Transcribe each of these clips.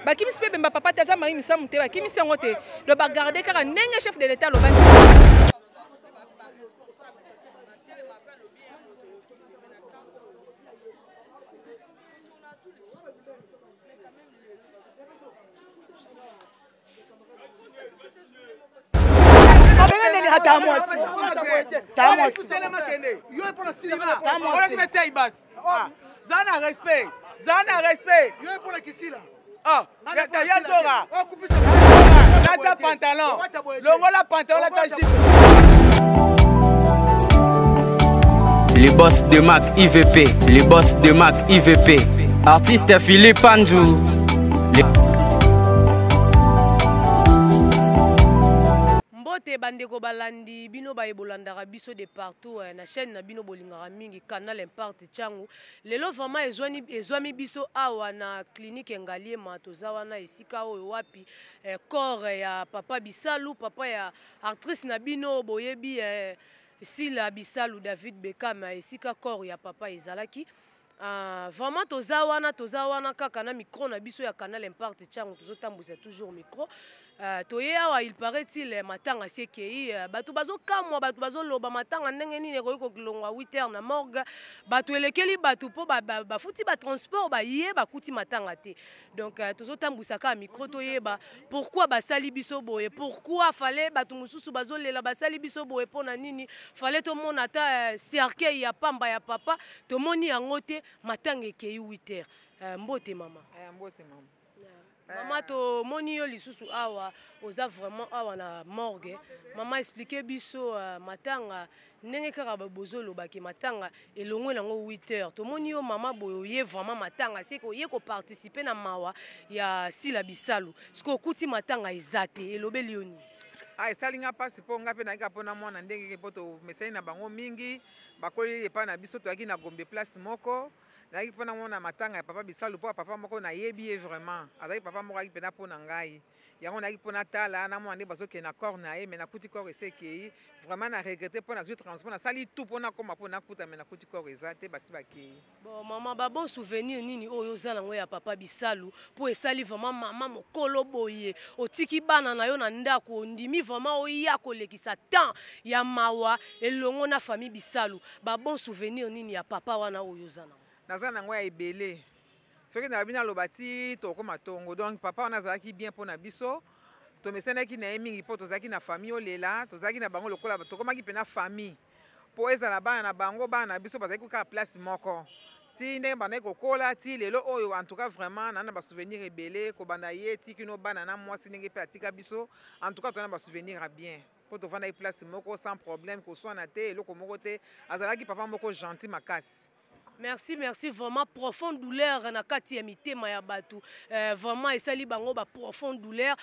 bakimi sipe bemba papa taza mari misamu te bakimi sengo te do ba garder kaka ndenge chef de l'état lo ba Zana respect. Zana respect. Ah, Yachora. Nata pantalon. Longola pantalon ta chip. Les boss de Mac IVP, les boss de Mac IVP. Artiste Philippe Anjou. Mbote bandeko balandi bino ba ebolandaka biso de partout na chaîne na bino bolingaka mingi canal Impact Changu lelo vraiment ezwami biso awa na clinique Ngaliema tozawa na esika oyo wapi corps ya papa Bisalu papa ya actrice na bino boyebi Sila Bisalu David Beckham esika corps ya papa ezalaki vraiment tozawana kaka na micro na biso ya canal Impact Changu tozotambusa toujours micro toye awa il paraît-il matanga sekei batu bazo kamwa batu bazo loba matanga ndenge nini ko kolongwa 8h na morgue batu elekeli batu po bafuti ba transport ba yé bakuti matanga te donc tozo tambusa ka micro toyeba pourquoi basali biso boye pourquoi fallait batu mususu bazo lela basali biso boye pona nini fallait to mona ta cercueil ya pamba ya papa to moni yango te matanga ekei 8h mbote mama Mbote mama. Maman to moni yo lisusu awa oza vraiment awa na morgue maman expliquer biso matanga ndenge kaka bozolo baki matanga elongwe nango 8h to moni yo mama boye vraiment matanga c'est ko ye ko participer na mawa ya Sila Bisalu siko kuti matanga ezate elobeli yoni esalinga pasi po nga pe na ika pona mwana ndenge poto mesai na bango mingi bakoli epa na biso toaki na Gombe place moko na ki pona mwana matanga ya papa Bisalu po papa moko na yebi vraiment azaki papa moko aki pena pona ngai yango na ki pona tala na mwana bazo ke na corps na ye mais na kuti corps esekei vraiment na regretter pona zui transport na sali tout pona koma pona kuta mais na kuti corps ezate basi bakei bon maman ba bon souvenir nini oyo zala ngo ya papa Bisalu po esali vraiment mama mokolo boye otiki bana na yo na ndako ndimi vraiment oya kolekisa temps ya mawa elongo na famille Bisalu ba bon souvenir nini ya papa wana oyo zala naza nango ya ebele soki na bina lobati tokoma tongo donc papa wana azalaki bien mpona biso tomesanaki na ye mingi mpo tozalaki na famille olela tozalaki na bango lokola tokomaki mpena famille mpo ezala bana na bango bana na biso bazalaki kaka place moko ti ndenge bandaki kokola ti lelo oyo en tout cas vraiment nana basouvenir ebele kobanda ye ti kino bana na mwasi ndenge mpe atika biso en tout cas tona basouvenir ya bien mpo tovandaki place moko sans problème koswana te eloko moko te azalaki papa moko gentil makasi. Merci, merci. Vraiment, profonde douleur na kati ya mitema ya batu. Vraiment, esali bango ba profonde douleur.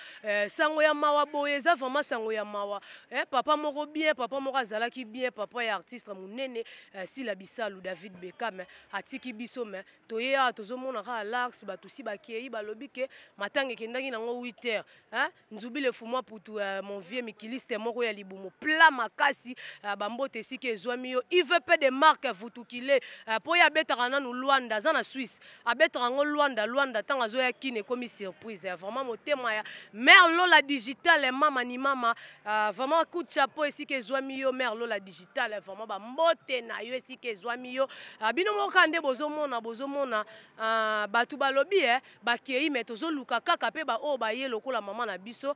Sango ya mawa boyeza, vraiment sango ya mawa. Papa moko bien, papa moko azalaki bien, papa ya artiste munene, Sila Bisalu David Beckham, atiki biso me. Toya tozomona ka lax batu si bakei balobi ke matange kendaki nango 8h. Nzubi le fumwa putu mon vieux mikiliste moko ya libumu pla makasi bambote sike ezwami yo. IVP de marque vutukile. Poya abetaka nanu Luanda za na Suisse abetaka ngo Luanda tanga zo ya kine komi surprise vraiment motema ya Mère Lola Digital mama ni mama vraiment coup de chapeau esika ezwami yo Mère Lola Digital vraiment ba mbote na yo esika ezwami yo bino mokande bozomona batu balobi bakei mais tozoluka kaka pe ba o ba ye lokola mama na biso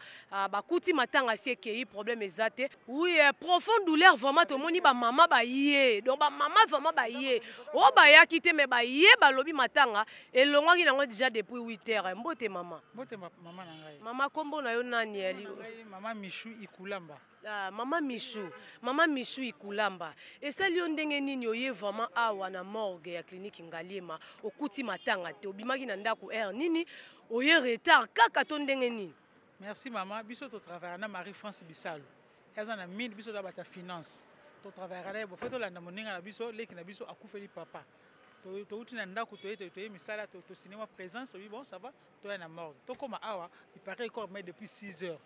bakuti matanga sekei problème ezate oui profonde douleur vraiment to moni ba mama ba ye donc ba mama vraiment ba ye o ba ya kité mais ba ye balobi matanga elongwaki nango déjà depuis 8h mbote mama mama na ngai mama kombo na yo nani ali mama Michou Ikulamba mama Michou Ikulamba esali yo ndenge nini oye vraiment awa na morgue ya clinique Ngaliema okuti matanga te obimaki na ndako nini oye retard kaka to ndenge nini. Merci maman biso to travailler na Marie France Bisalu yaza na mine biso da bata finance to travailler bo feto la na moninga na biso leki na biso akufeli papa to uti na ndako to misala to cinéma présence oui bon ça va to na morgue to koma awa il paraît encore mais depuis 6h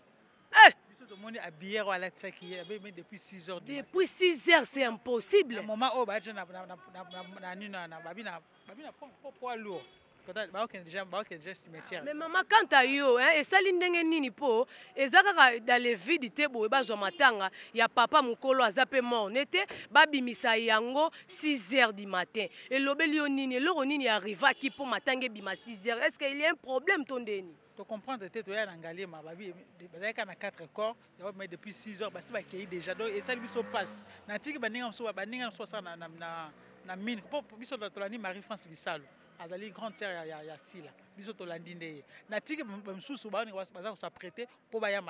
biso to moni habillé à la tsaki mais depuis 6h depuis 6h c'est impossible maman oh ba na babina poids lourd déjà cimetière. Mais maman, quand tu as eu, et ça nini po, et ça dans les vides te bo bazo matanga, ya papa mukolo azape mort, nete babi misa yango 6h du matin. Et l'obelio nini, l'oro nini arriva qui pour matange bima 6h. Est-ce qu'il y a un problème ton deni? Tu comprends que tu es en Angalé, ma babi, il y a 4 corps, mais depuis 6h, parce que tu déjà donc et ça lui se passe. Natiki baninga so baninga so ça na mine. Pour biso to lani Marie-France Bissalo. Azali grande sœur ya Sila. Biso to landi ndeye. Natiki msusu ba baza ko s'apprêter pour baya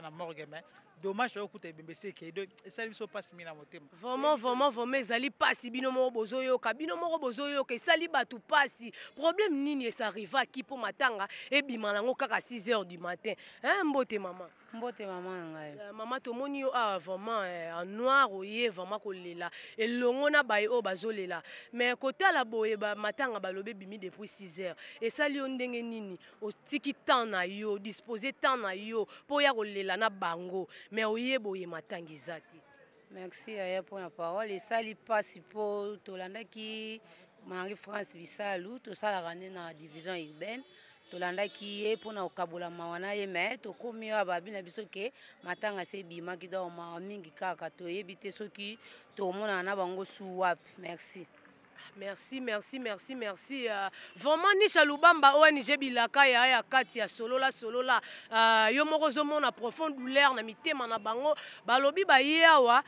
na morgue mais dommage au côté BBC qui donc et ça lui se passe mina motema. Vraiment ezali pasi bino moko bozoyo ka bino moko bozoyo ke sali batu pasi. Problème nini ça arrive qui pour matanga et bima nango kaka 6h du matin. Hein mbote maman. Mbote maman ngai. Maman to moni yo vraiment en noir oye vraiment ko lela et longo na baye o bazolela. Mais côté la boye ba matanga balobe bimi depuis 6h. Et sali on ndenge nini o tiki temps na yo disposer temps na yo pour ya ko lela na bango. Mais oye boye matangi zati. Merci pour la parole. Et ça li passe pour Tolanda qui Marie-France Bissalo, tout ça la ramener dans la division urbaine. Tolanda qui est pour na okabola mawana ye mais to komi wa babi na biso ke matanga se bima ki do ma mingi kaka to yebite soki to mona na bango su wapi. Merci. Merci. Vraiment Nisha Lubamba ONG bilaka ya kati ya solola yo moko zo mona profonde douleur na mitema na bango balobi ba yewa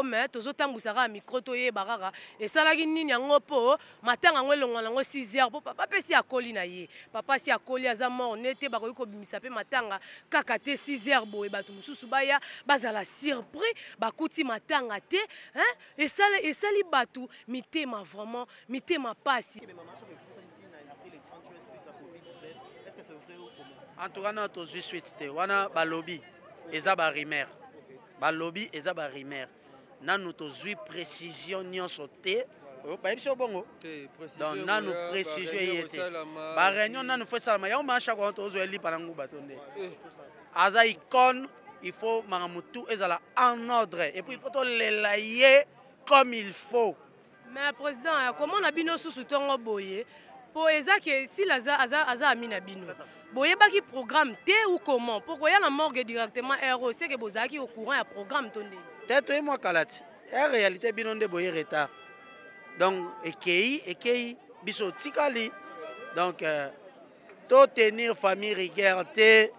mais tozo tambusaka micro to ye baraka esalaki nini yango po matanga ngwelongo nango 6h po papa pesi akoli na ye papa si akoli aza mort nete bakoyi ko bimisa pe matanga kaka te 6h boye batu mususu baya bazala surpris bakuti matanga te hein esali batu mitema vraiment mitema pasi. En tout cas, notre suite, wana balobi, eza ba rimer. Balobi, eza ba rimer. Nanu to zui précision nyon sauté. Ba ebso bongo. Donc nanu précision yete. Ba réunion nanu fait ça, mais on marche à quoi to zo eli panangu batonde. Aza icône, il faut maramutu ezala en ordre et puis il faut to lelayer comme il faut. Mais président, comment on a bino sous tongo boye pour que si aza amina bino boye baki programme té ou comment pourquoi y a la morgue directement RO c'est que bozaki au courant ya programme tonde tête et moi kalati en réalité bino de boye retard donc ekei biso tikali donc to tenir famille rigueur té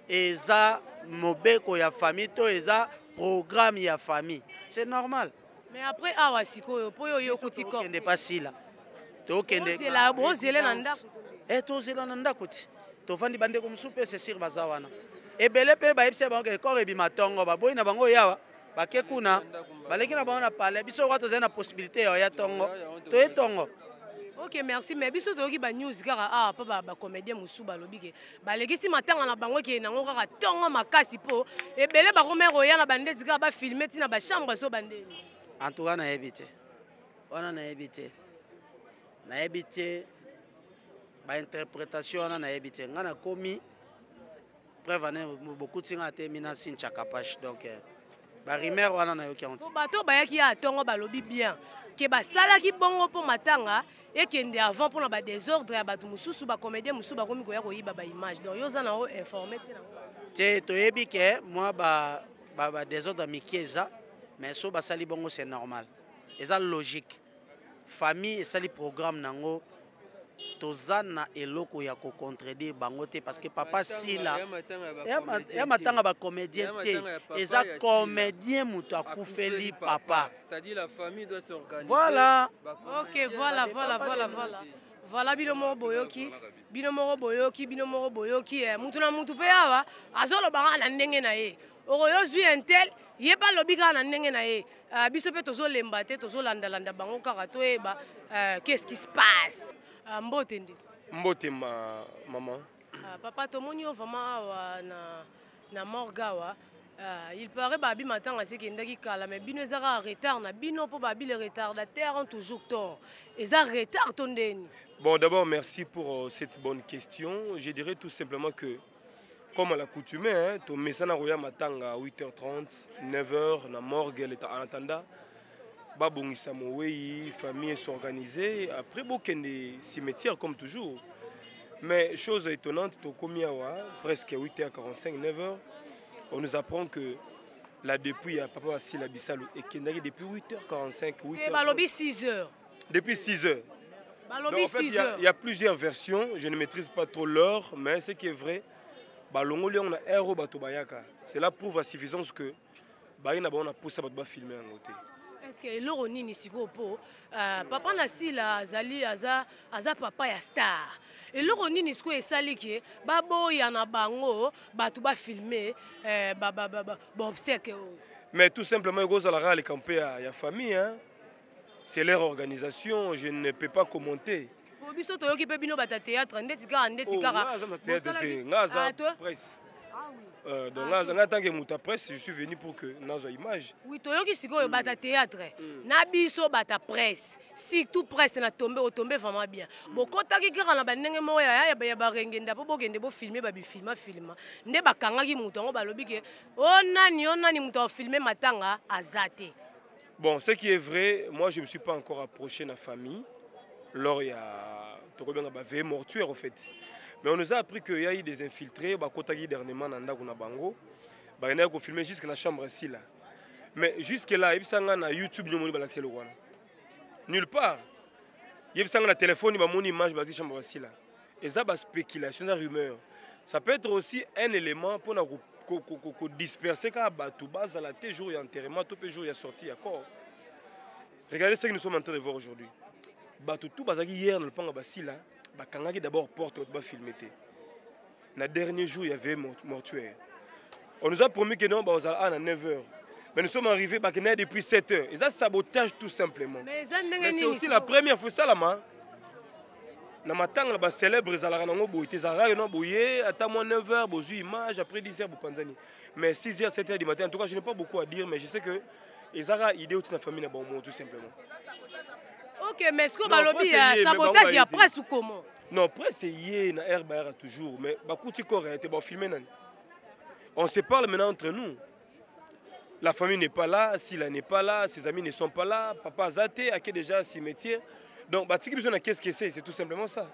eza mobeko ya famille to eza programme ya famille c'est normal. Mais après awa sikoyo po yo kutiko on n'est pas si là to kende la bozele na ndako to zela na ndako ti to vandi bande ko msupe c'est sur bazawana ebele pe ba ipse ba ko ko bi matongo ba boyi na bango yawa ba ke kuna baleki na bango na pale biso kwa to zena possibilité ya tongo to etongo. Ok, merci. Mais biso to ki ba news kaka pa ba comédien musu ba lobike baleki si matanga na bango ke nango kaka tongo makasi po ebele ba komero ya na bande tika ba filmer tina ba chambre so bande. En tout cas, on a évité. L'interprétation, on a évité. On a commis. Preuve, beaucoup de gens ont été mis dans une chakapache. Donc, la rumeur, on a eu 40. Bato bayaki a tongo balobi bien. Que ba sala ki bongo pour matanga et que avant pour na désordre ya bato mususu ba comédien mususu ba komi ko ya ko yiba ba image. Donc yo za na informer te. To yebi ke moi ba désordre mikieza. Mais so basali bongo c'est normal. Et ça logique. Famille et sali programme nango tozana eloko ya ko contredire bango te parce que papa sila ya matanga ba comédien te. Et ça comédien muto akufeli papa. C'est-à-dire la famille doit s'organiser. Voilà. OK, voilà. Voilà bino moro boyoki mutu na mutu pe awa azolo banga na ndenge na ye. Oroyo zui entel ye ba lobika na ndenge na ye biso pe tozo lemba te tozo landa bango kaka to eba qu'est-ce qui se passe mbote maman papa to moni vraiment na morgawa il paraît babi matanga c'est kendaki kala mais bino ezaka retard na bino po babi le retardataires ont toujours tort eza retard tondeni. Bon, d'abord merci pour cette bonne question. Je dirais tout simplement que comme à l'accoutumée, ton message na roya matanga à 8h30, 9h, na morgue en attendant. babongisa mowei, famille s'organiser, après bokende cimetière comme toujours. Mais chose étonnante, presque 8h45, 9h, on nous apprend que là depuis Papa Wassila Bissalo et Kendari depuis 8h45, 8h. 6h. Depuis 6h. Donc, en fait, il y a plusieurs versions, je ne maîtrise pas trop l'heure, mais ce qui est vrai, cela prouve à suffisance que on a poussé à filmer en côté. Est-ce que l'euro ni siko po papa Nasila azali aza papa ya star. Et l'euro ni siko esali ki babo ya na bango batu ba filmer ba obsèque. Mais tout simplement cause à la campé ya famille hein. C'est leur organisation, je ne peux pas commenter. Biso toyoki pe bino bata théâtre ndeti kara presse. Donc là, en tant que mouta presse, je suis venu pour que nous ayons image. Oui, toyoki siko bata théâtre. Na biso bata presse. Si tout presse na tombé vraiment bien. Bokota ki kara na bandenge mo ya ba rengenda po bokende bo filmer ba bi filma. Nde bakanga ki mutongo balobi ke nani muto filmer matanga azate. Bon, ce qui est vrai, moi je ne me suis pas encore approché de la famille. Lors il y a un mortuaire en fait. Mais on nous a appris qu'il y a eu des infiltrés, qui dernièrement bango, ont filmé jusqu'à la chambre ici là. Mais jusque là, il y a YouTube nulle part. Il y a un téléphone, il y a une image de la chambre ici là. Et ça, c'est spéculation, c'est rumeur. Ça peut être aussi un élément pour disperser quand base à la tête jour il y a enterrement, tout le jour il y a sorti d'accord. Regardez ce que nous sommes en train de voir aujourd'hui. Tout bazaki hier dans le pan bassi là, bakangaki d'abord porte ba filmer. Le dernier jour il y avait mortuaire. On nous a promis que non on à 9h. Mais nous sommes arrivés depuis 7h. Et ça sabotage tout simplement. Mais c'est aussi la première fois ça là ma. Na matanga ba célèbre ezalaka nango boye tezalaka non boye ata moins 9h bozu image après 10h bopanzani. Mais 6h 7h du matin en tout cas je n'ai pas beaucoup à dire mais je sais que ezara idée au la famille na bon tout simplement. OK mais est-ce que balobi sabotage ya presse ou comment? Non, presse yé na RBR toujours mais bakuti correct ba filmer nan. On se parle maintenant entre nous. La famille n'est pas là, Sila n'est pas là, ses amis ne sont pas là, papa Zate a qui déjà cimetière. Donc, qu'est-ce que c'est tout simplement ça.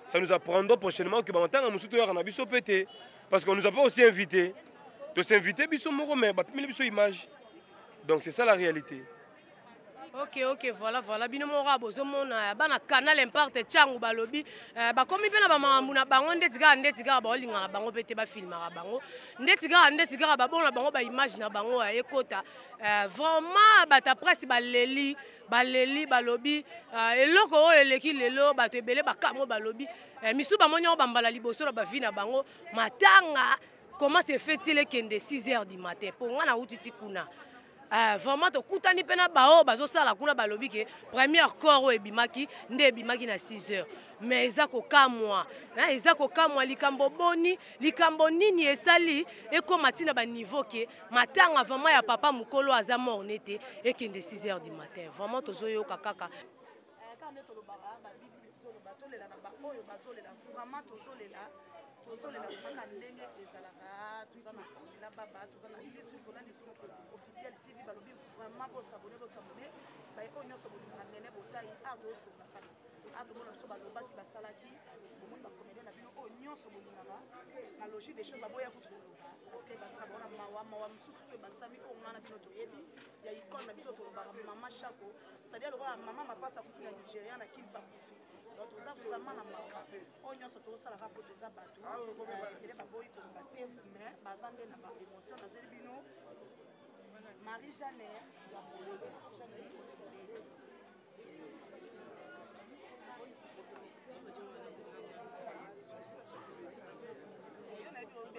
Ça nous apprendra prochainement que parce qu'on ne nous a pas aussi invités. De s'inviter, image. Donc, c'est ça la réalité. Ok, voilà. Bino mora bozomona bana canal imparte changu balobi bakomi pe na ba mambu na bango ndeti ga ba olinga na bango pete ba filmera bango ndeti ga ba bona bango ba image na bango ya ekota vraiment bata presse baleli balobi eloko oyo eleki lelo bato ebele bakango balobi misu bamoni o bambala liboso na ba vie na bango matanga comment se fait-il kende 6h du matin pour ngana utiti kuna. Vraiment to kutani pena bao bazo sala kuna balobi ke premier corps ebimaki nde ebimaki na 6h mais ezako kamwa likambo nini esali eko matina ba niveau ke matanga vraiment ya papa mukolo aza mort nete ekende 6h du matin vraiment tozoyo kaka tozolela kaka ndenge ezalaka tozana baba tozana lisu kolandi officiel TV balobi vraiment bosabone baye oyo nyonso bolinga nene botai tozosola kaka tomona biso balobaki basalaki bomoni bacomédien na bino oyo nyonso bolingaka na logique des choses baboya kutu koloba parce que bazaka bona mawa mosusu oyo ebakisami oyo ngana bino toyebi ya icone na biso tolobaka mama Chako c'est-à-dire lokola mama mapasa akufi na Nigeria na kili bakufi donc toza vraiment na mawa oyo nyonso tozosalaka po toza bato ele baboyi koloba te mais baza nde na baémotion nazeli bino Marie-Jeanne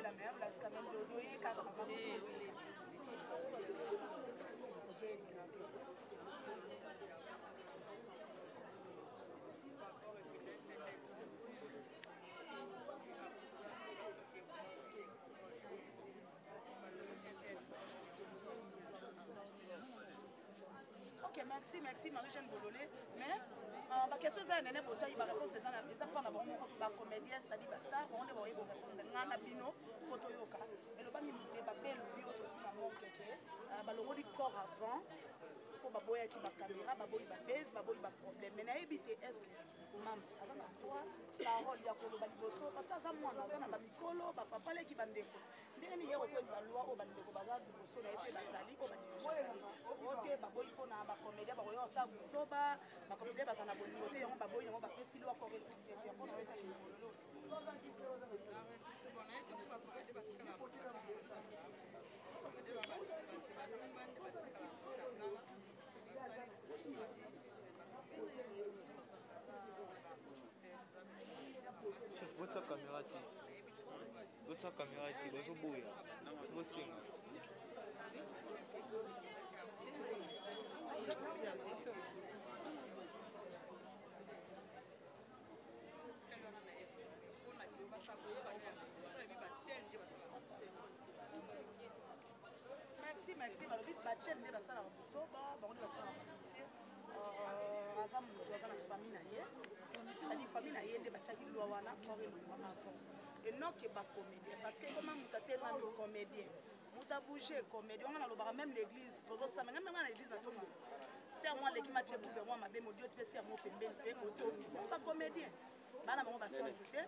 la mère, là, c'est quand même de jouer, car ok, merci Marie-Jeanne Bololé, mais la question est que la réponse est la comédienne, c'est-à-dire que star, on va répondre à Bino, et le bas de la belle bio, le corps avant, po baboya ki ba caméra baboyi ba base baboyi ba problème mais nayebi te est mams aza na toi parole ya koloba liboso parce que aza mwana aza na bamikolo bapapa leki bandeko ndenge nini ye kokweza loi oyo bandeko baza liboso na ye mpe bazali oyo badirigeaki oyo te baboyi mpona bacomédia bakoya kosala buzoba bacomédia baza na bolingo te yango baboyi yango bapesi loi corps électricien mpona oyo kasi chef botsa caméra te botsa caméra te bazoboya bosenga merci balobi bachene nde basalaka buzoba bango nde basalaka te aza moto aza na famille na ye c'est-à-dire famille na ye nde batiaki lwa wana or elongwa avant enoke bacomédien parce que koma moto atengami comédien moto abouge comédien wanga nalobaka même l'église tozosama ngai menga na église na tongo ser mwa leki matie boude mwa mabe modio ti mpe ser mo pembeni mpe botongi bango bacomédien bana bango basantu te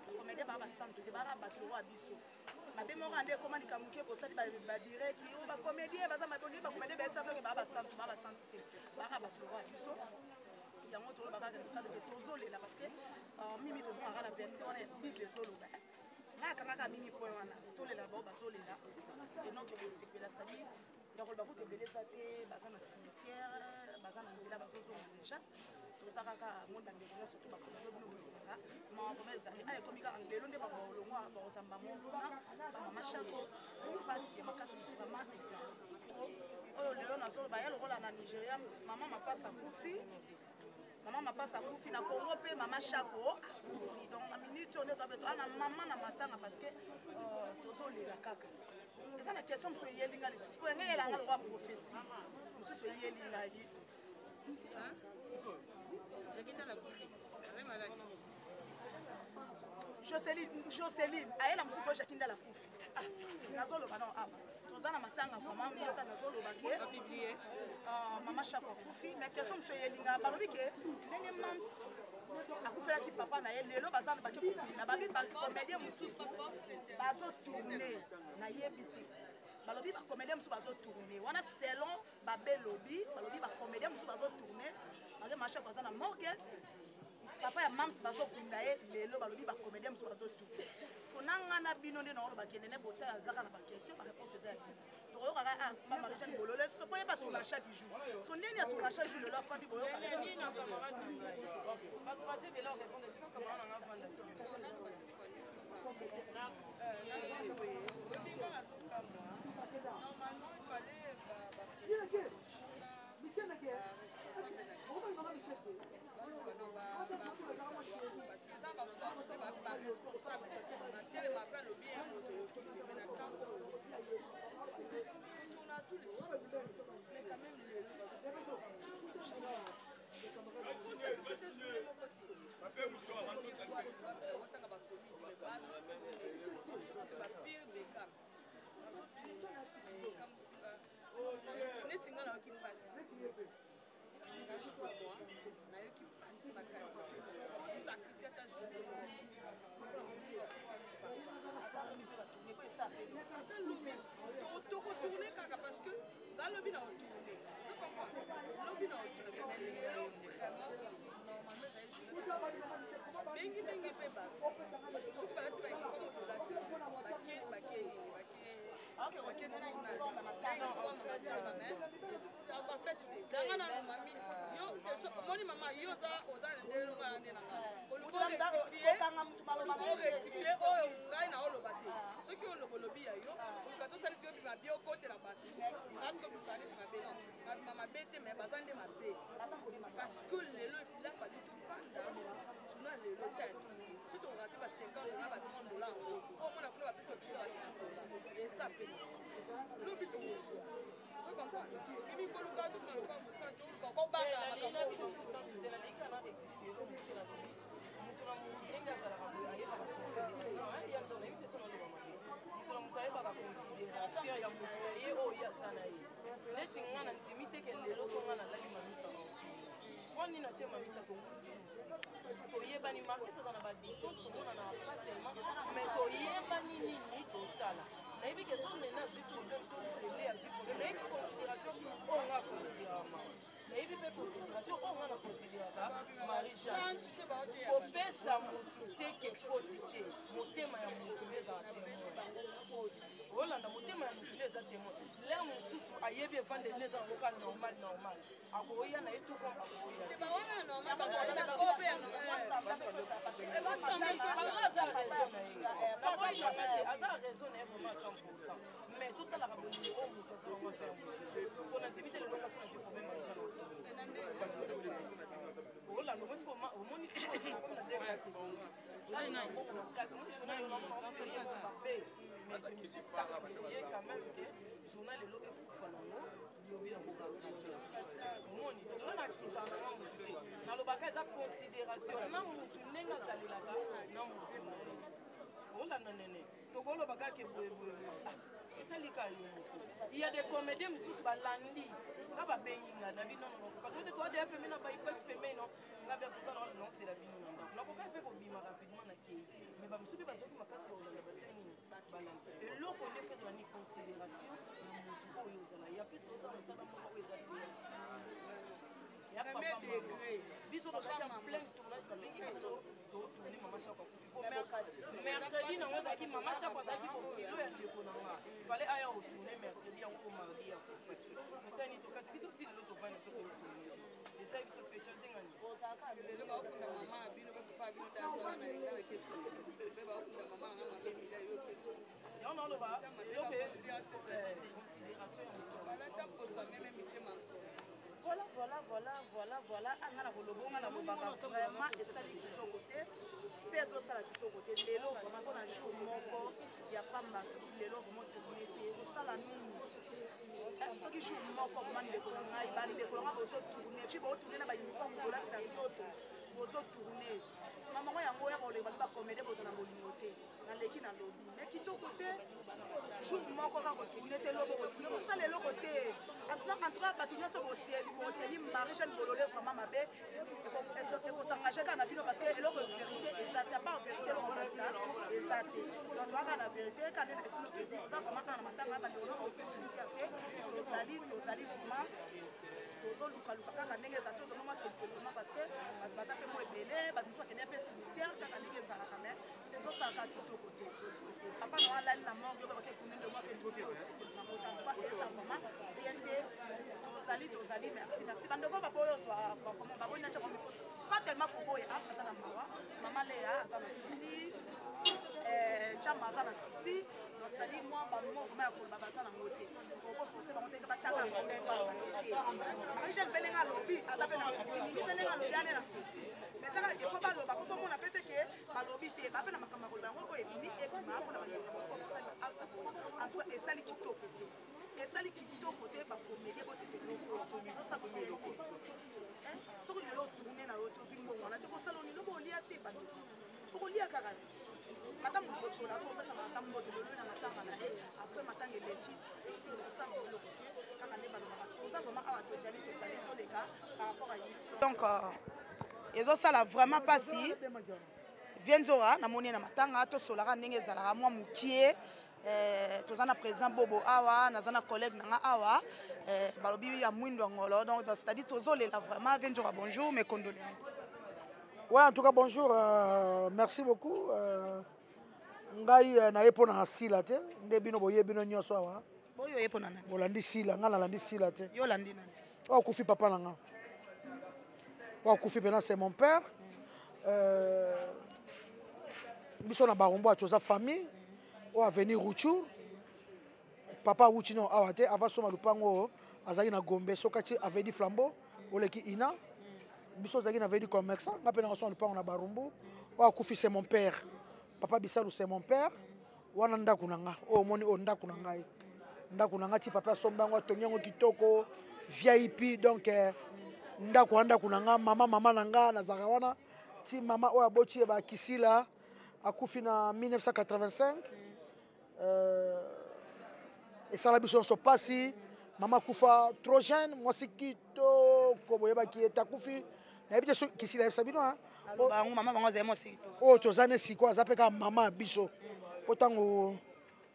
bacomédien baa basantu te baka bato oyo ya biso mabe moko ande ekoma likambo ke bosali badireki oyo bacomédien baza maboni bacomédien baesableke baa basantu te baka bato oyo ya biso yango tolobaka ke tozolela parce que mimi tozongaka na verset wana ya bible ezoloba ngai akangaka mingi point wana tolela bao bazolela enoke kosepela c'est-à-dire ya koloba kuta ebele eza te baza na cimetière baza na nzela bazozonga déjà toza kaka ngo bandeko nyonso to bakomelo bino bolobaka makambo ezali a ekomi kaka lelo nde bakolongwa bakozamba moko kuna bamama shako mpasi ya makasi vraiment ezali oyo lelo nazoloba ya lokola na Nigeria mama mapasi akufi mama mapasi akufi na Congo mpe mama shako akufi donc na minute oyo nde toabe toa na mama na matanga parce que tozolela kaka eza na question mosusu eyelinga lisusu po enge eyelanga lokwa prophétie mosusu eyelinga ye Joseline ayela mosusu oyo jakinda la kufi nazoloba no awa toza na matanga vraiment miloka nazoloba ke mama shako akufi mais question mosusu eyelinga balobi ke ndenge mams akufelaki papa na ye lelo baza na bake kopina babi bacomédien mosusu bazotourne nayebi te balobi bacomédien mosusu bazotourne wana selon babelobi balobi bacomédien mosusu bazotourne mage mashako aza na morgue papa ya mams bazokunda ye lelo balobi bacomédien mosusu bazotourne so nanga na bino nde naoloba kende ne bota azaka na baquestion baréponse eza ya bino tokoyokaka bamarijane bololo so po ye batourna chaque jour so ndeni atourna chaque jour lelo afandi boyoka tokotourne kaka parce que balobi na otourne lobi na otourne lelo vraiment normalement ezali mingi mpe bato suku balati bauniforme tolati zanga na mami moni mama yo oza ndelo bana nde nanga rectifie oyo ngai na oloba te soki olobolobi ya yo oluka tosalisi yo bima bie okotela bato ngaske obisalisi mabe non babima mabe te me baza nde mabe parce que lelo ilafali tofanda journal lelo esa ya mingi so tokoka te ba 50 dola ba 30 dola yango omona kuna bapesi bakila ba 30 dola esa pene lobi tokozwa so comprendre bibi koluka tokona lokwa mosantu kokobanga makambo considération ya moto ye oyo aza na ye neti nga na ndimi te ke lelo so Moi, ni na chema misa ko ngutsi musi. Toyeba ni market to na ba distance to na pas tellement mais toyeba ni nini to sala. Na yebi ke so na vie problème to ele a vie problème na considération on a considération. Na yebi pe considération on a considéraka Marie-Jeanne. Kopesa mutu te ke faute te. Motema ya mutu leza témoin. Olanda motema ya mutu leza témoin. L'air mususu ayebi evande leza ngoka normal. Akoya na etu comme akoya. Ba wana normal ba sala ba obe ya normal. Ba sala ba raison na ye. Na moi jamais aza raison na vraiment 100%. Mais tout à la raboni o mutu ça va faire. On a évité les locations du problème Marie-Jeanne. Olanda moi ce qu'on au municipal on a dépassé. Là il y a un bon cas moi je n'ai pas fait mais je me suis sacrifié quand même que journal le lobe pour fanango yobi na boka. Moni to na kizana na mutu na lobaka eza considération na mutu nenga zalelaka na mutu olanda nene tokoloba kaka boye etalika yo il y a des comédiens mususu balandi nga babenginga na bino peut-être toi de pembe na baipasi pembe non nga bia pourtant non c'est la bino na ndako nakoka mpe kobima rapidement na kei mais bamususu bazwaki makasi olanda basengi balandi eloko nde fait de la considération na mutu oyo ozala ya plus tozala mosala moko oyo eza te ya papa biso tozalaki en plein tournage babengi biso totourne mama chako akufi po mercredi nango ezalaki mama chako azalaki kokelo ya ndeko na nga fale aya otourne mercredi yango po mardi ya kofa mosani tokati biso ti lelo tovani so totourne esali biso spécial ndengani lelo baokunda mama na bino bapapa bino daza na linga na keto mpe baokunda mama nanga mabemila yo keto yango naoloba eloko considération ya moto balata posa meme mitema Voilà. Anga na kolobo nga na lobaka vraiment esali kitoko te mpe ezosala kitoko te lelo vraiment mpona jour moko ya pamba soki lelo vraiment tourne te osala nini soki jour moko vraiment ndeko na ngai bandeko na ngai bozotourne puis botourne na bauniforme bolati na nzoto bozotourne mamango yango oya boleba bacomédie bozala bolingo te naleki na lobi mais kitoko te jour moko kaka kotourne te lobo kotourne kosala eloko te en tout cas bato nyonso boteli Marie-Jeanne bolole vraiment mabe ekosengage kaka na bino parce que eloko vérité eza te apart vérité eloko balisa eza te donc toaka na vérité kande esinoke toza vraiment kaka na matanga ya bandeko noko oti cimetière te tozali vraiment tozolukaluka kaka ndenge eza te ozomama quelquement parce que bato baza mpe mo ebele bato mosusu bakende mpe cimetière kaka ndenge ezalaka mais ezosalaka kitoko te papa na alali na morgue oyo babake kunende mwake dote osepeli na kotanpa eza vraiment bien te tozali merci bandeko bapo oyo ozwa baboni natia bamiko pas tellement koboya aza na mawa mama lea aza na susi chama aza na susi donc c'est-à-dire moi bamouvement ya koloba baza nango te okoforce bango te batiaka te Marie-Jeanne mpe ndenge alobi aza mpe na susi mimi mpe ndenge alobi ane na susi mais ezaka ifo baloba mpo bomona mpe te ke balobi te bape na makambo ya koloba yango oyo ebimi ebima mpona bandeko bakosala alta en tout cas esali kitoko te esali kitoko te bacomédie botike eloko ezosala bien te soki lelo otourne na yo te ozwi mbongo wana te kosala onilo bolia te bandeko okolia kaka te matanga moto bosola tokopesa matanga mbote lelo na matanga na ye apres matanga eleki esimbe kosala eloko te kaka nde balobaka toza vraiment awa tojali toleka par rapport à unesco donc ezosala vraiment mpasi vie nzora namoni na matanga tosolaka ndenge ezalaka mwa mokie toza na président bobo awa naza na collègue nanga awa balobi ya mwindo ya ngolo donc c'est-à-dire tozolela vraiment vie nzora bonjour mes condoléances. Ouais, en tout cas bonjour, merci beaucoup. Ngai na yepo na sila te nde bino boye bino nyoso awa boyo yepo na nani bolandi sila nga nalandi sila te yo landi nani wa kufi papa nanga wa kufi pena c'est mon père biso na barombo atoza famille o avenir Routour papa wuti no awa te ava soma lupango azali na Gombe sokati avenir Flambeau oleki ina biso zaki na avenir commerçant nga pena soma lupango na barombo o kufi c'est mon père. Papa Bissalou c'est mon père. Wana ndaku nanga. Oh moni o ndaku nanga. Ndaku nanga ti papa sombango tonyango kitoko VIP donc ndaku nanga mama nanga na zarawana ti mama o aboti ba kisila akufi na 1985. Et ça la biso so passi mama kufa trop jeune moi c'est kitoko boyeba ki eta kufi nayebi te kisila yebisa bino mama bango azali mosi oyo toza ne siko aza mpe kaka mama ya biso mpo ntango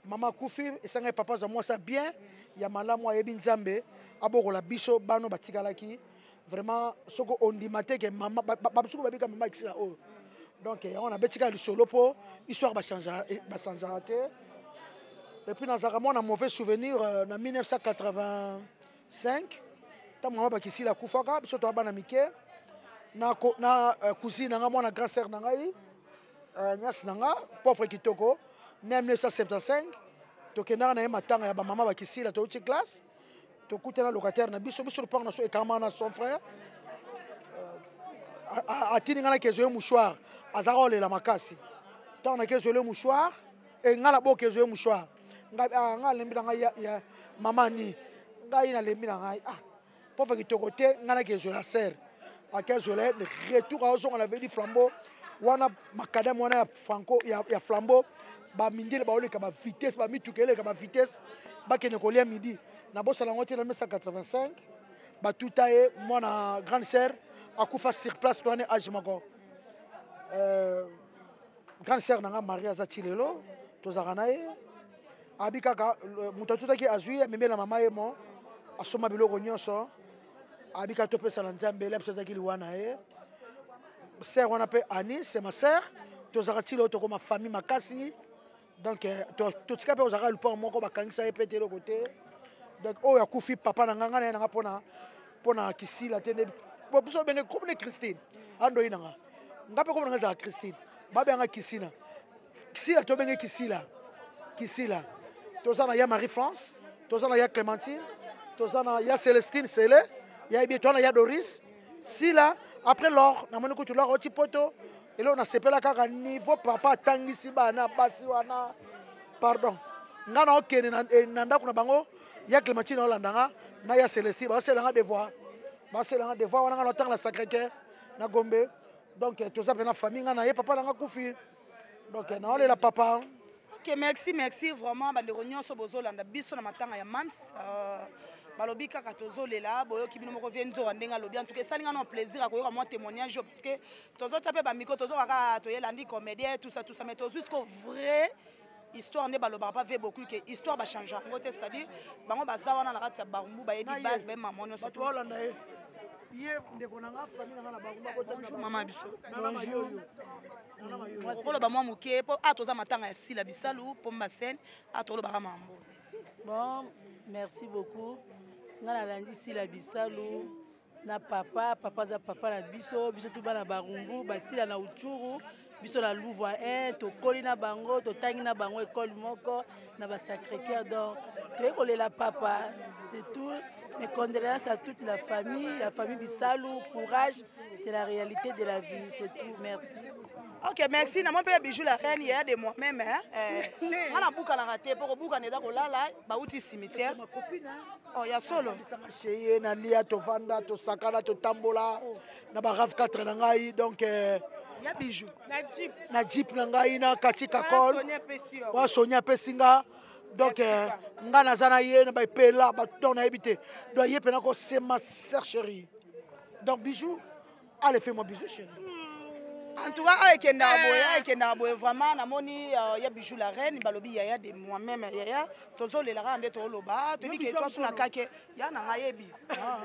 mama akufi esanga papa aza mwasa bien ya malamu ayebi nzambe abokola biso bano batikalaki vraiment soko ondima te ke mama basuku babika mama kisila oyo donc yango nabetika lisolo mpo histoire bachangeaka te et puis nazalaka mwana mauvais souvenir na 1985 ntango mama bakisila akufaka biso toa bana mike na cousine nanga mwana grand sœur na ngai nyasi na nga pauvre kitoko ne 1975 tokendaka na ye matanga ya bamama bakisila touti classe tokutana locataire na biso lopango na so ekama na son frère atindi nga na kezo ye mouchoir azaka olela makasi ntango na kezo ye mouchoir nga na bo kezo ye mouchoir nga alembi na ngai ya mama ni ngai nalembi na ngai pauvre kitoko te nga na kezo la sere akezole retour aozonga na vedi flambeau wana makadame wana ya franco ya flambeau bamindele baoleka bavitesse bamituka eleka bavitesse bakende kolia midi nabosala yango te na 1985 batuta ye mwana grande sœur akufa sur place to ane age moko grande sœur nanga marie aza ti lelo tozalaka na ye abi kaka moto atutaki azwi amemela mama ye mo asoma biloko nyonso abi kaka topesana nzambe ele biso azalaki liwa na ye sœur wana mpe ani c'est ma sœur tozalaka ti lelo tokoma famille makasi donc totika mpe ozalaka lupango moko bakangisa ye mpe te eloko te donc oyo akufi papa na nganga na ye nanga mpona kisila te biso benge komne Christine andoyi nanga nga mpe komna nga ezalaka Christine babeyanga kisila tobenge kisila toza na ya Marie France toza na ya Clémentine toza na ya Célestine Sele ya ebi toza na ya Doris sila après lors namoni kutu lor oti poto elo nasepela kaka niveau papa atangisi bana basi wana pardon nga na okende na ndako na bango ya Clémentine olandanga na ya Célestine baselanga devoir wana nga na otanga na Sacré-Cœur na Gombe donc toza mpe na famille nga na ye papa nanga kufi donc naolela papa. Ok, merci vraiment bandeko nyonso bozolanda biso na matanga ya mams balobi kaka tozolela boyoki bino moko vie nzoka ndenge alobi en tout cas esalinga na plaisir akoyoka mwa témoignage parce que tozotia mpe bamiko tozokaka toyelandi comédien tout ça mais tozwi jusqu'au vrai histoire nde balobaka pa ve beaucoup que histoire bachange yango te c'est-à-dire bango baza wana na kati ya barumbu bayebi base bayemama nyonso toolanda ye ye ndeko nanga famille nanga na barumbu bonjour mama biso bonjour okoloba mwa moke mpo toza matanga ya sila bisalu mpo mbasene tolobaka mambo bon merci beaucoup nga nalandi sila bisalu na papa aza papa na biso tu bana barumbu basila na uchuru biso na Louvois 1 tokoli na bango totangi na bango école moko na ba Sacré-Cœur donc toye kolela papa c'est tout. Mes condoléances à toute la famille Bisalou, courage, c'est la réalité de la vie, c'est tout, merci. Ok, merci. Na mon père bijou la reine il y a de moi-même on a bouka na raté pour bouka neda ko lala ba uti cimetière. Ma copine oh ya solo. Cheye na lia to vanda to sakana to tambola na ba RAV 4 na ngai donc ya bijou. Na jeep na ngai na katika call. Wa Sonia Pesinga. Donc nga naza na ye na baepela bato nayebi te donc ye mpena c'est ma sœur chérie donc bijou allez fais-moi bisou chérie en tout cas ekendaka boye vraiment namoni ya bijou la reine balobi yaya de moi-même yaya tozolelaka nde toloba toyebi ke twasuna kake ya na nga yebi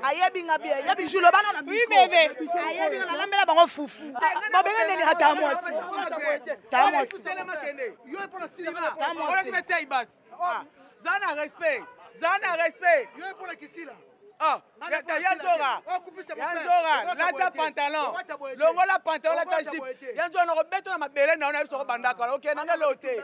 ayebi nga bie ya bijou loba na miko ayebi nga nalambela bango fufu babenge neni ata mwasi Zana respect. Yo pour la kisila. Yanjora, lata pantalon. Longola pantalon lata jeep. Yanjora na robeto na mabele na ona biso bandaka. OK, nanga lote.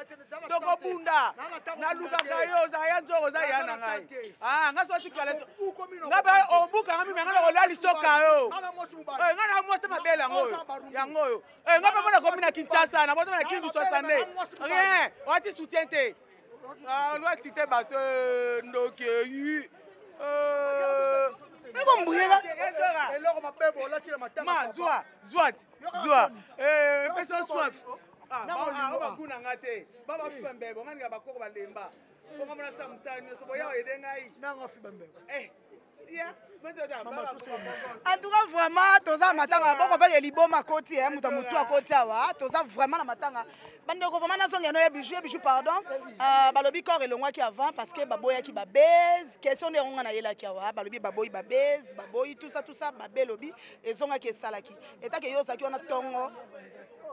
Toko bunda. Na luka kayo za yanjora za yana ngai. Nga so tikala. Nga ba obuka ngami ngana ko lali soka yo. Nga na mwose mabele yango yo. Nga ba bona komina Kinshasa na bona Kindu 60. Rien, wati soutien te. Loi cité bateau donc En tout cas, vraiment, toza matanga, boko ba liboma koti, muta mutu akoti awa, toza vraiment na matanga. Bandeko vraiment na zonga no ya bijou pardon. Balobi corps elongwa ki avant parce que baboya ki babez, question de onga na yela ki awa, balobi baboyi babez, baboyi tout ça babelobi ezonga ki esalaki. Eta ke yo zaki ona tongo.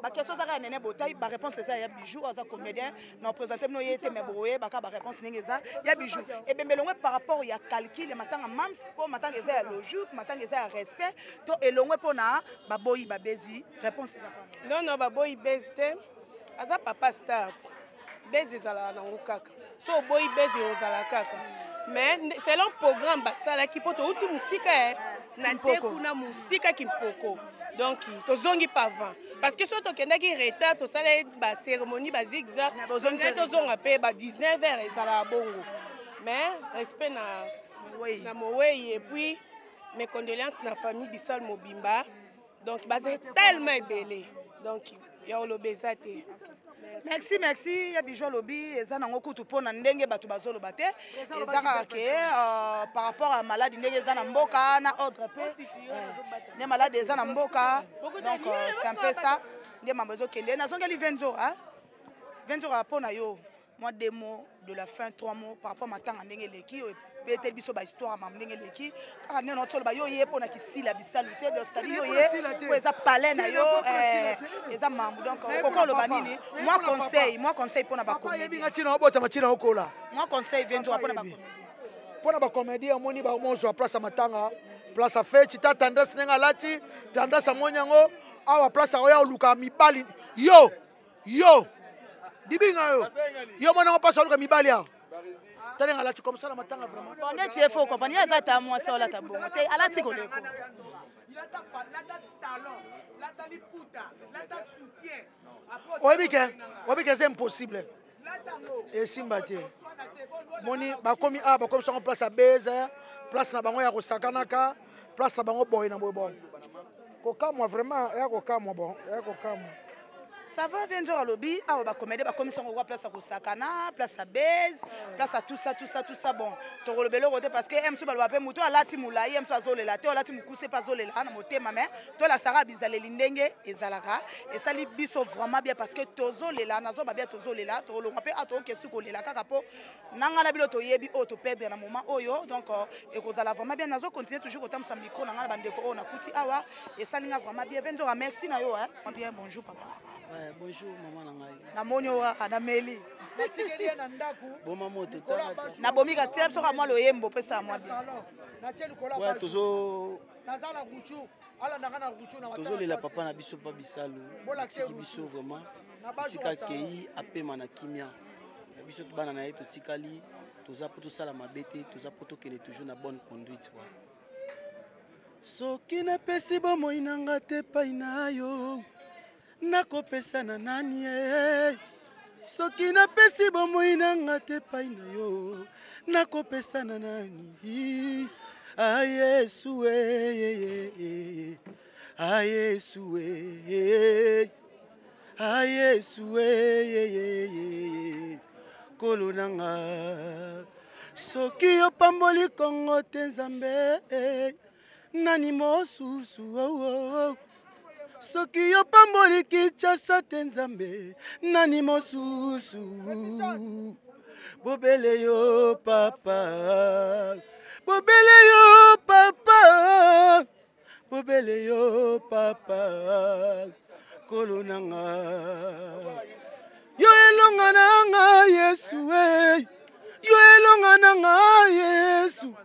La question est nene botaille, la réponse c'est ça, il y a bijou, il y a comédien, nous présentons nos yété mais boé, la réponse n'est ça, il y a bijou. Et bien par rapport il y a calcul, le matin à mams, pour matin que c'est logique, matin que c'est respect, to elongwe pour na baboyi babezi, réponse c'est ça. Non baboyi bezte, asa papa start, bezi zala na ngukaka, so boyi bezi ozala kaka. Mais selon programme basala ki poto uti musika na teku na musika kimpoko. Donc, tu zongi pas avant. Parce que si tu as un retard, tu as une cérémonie, tu as un 19h et ça la bongo. Mais, respect na mowe et puis, mes condoléances à la famille Bissal Mobimba. Donc, c'est tellement belé. Donc, il y a le bézate. Merci. Il y a bijou lobby, et ça n'a pas tout pour n'endengue batu bazolo bate. Et ça par rapport à maladie ndenge za na mboka na autre peu. Les malades des za na mboka. Donc c'est un peu ça. Des mambezo kende na zonga li 20 jours hein. 20 jours après na yo. Moi 2 mots de la fin 3 mots par rapport à matanga ndenge leki peut-être biso ba histoire ma ndenge leki. Car ne notre ba yo ye pona ki sila bisalute de c'est-à-dire yo ye ko eza palais na yo eza mambu donc koko lo banini moi conseil pona ba comédie ngachina obota machina okola moi conseil 20 jours pona ba pona ba comédie amoni ba monzo place matanga place a fait ta tendance nenga lati tendance amonyango awa place oya oluka mibali yo dibinga yo mona pas oluka mibali ya talenga lati comme ça na matanga vraiment on est tié faut compagnie azata moi ça la tabongo te alati koleko Obike c'est impossible et simbate moni bakomi sur place à base place na bango ya kosakanaka place na bango boy na boy kokamwa vraiment ya kokamwa bon ya kokamwa. Ça va bien jours à lobby, ah bah comédie, bah comme ils sont au place à Kosakana, place à Bez, place à tout ça bon. Tu le belo côté parce que M. Balwape Mouto a la timula, M. Zolé la, tu as la timoukou c'est pas Zolé là, na moté ma mère, toi la Sarah bizale lindenge et Zalara et ça li biso vraiment bien parce que tozo le là, nazo ba bien tozo le là, tu le rappelles à toi que suko le là kakapo, nanga na bilo to yebi o to perdre na moment oyo donc et kozala vraiment bien nazo continuer toujours autant sa micro nanga na bandeko o na kuti awa et ça linga vraiment bien 20 jours merci na yo hein. Bien bonjour papa. Ouais, bonjour maman nangai. Na monyo na meli. Na tikeli na ndaku. Boma moto na bomika tia biso ka mwa loyembo pesa mwa bien. Na tieli kola. Ouais, tozo nazala ruchu. Ala ndanga ruchu na tozo lela papa na biso pa bisalu. Tiki biso vraiment. Sika kei apema na kimia. Biso bana na yeto tikali. Toza poto sala mabete, toza poto kene toujours na bonne conduite quoi. Soki na pesi bomo inanga te pa inayo. Nakopesa na nani soki napesi bomoi nanga te pai na yo nakopesa na nani Yesu Yesu Yesu kolo nanga soki opamboli Kongo te Nzambe nani mosusu soki yo pamboli Kinshasa te Nzambe nani mosusu bobele yo papa bobele yo papa bobele yo papa kolo nanga yo elonga nanga Yesu yo elonga nanga Yesu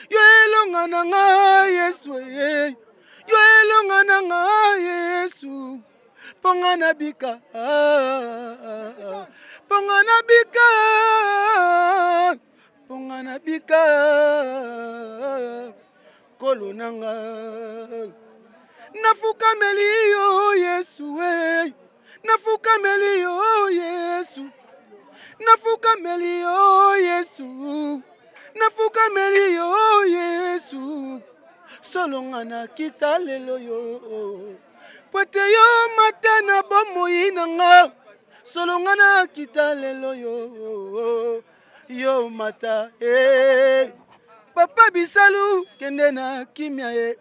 yo elonga nanga Yesu yo elonga nanga Yesu ponga na bika kolo nanga nafukameli yo Yesu nafukameli yo Yesu nafukameli yo Yesu nafukameli yo Yesu solonga na kita lelo yo pote yo matana bomoi nanga solonga na kita lelo yo yo mata Papa Bisalou kende na kimia ye.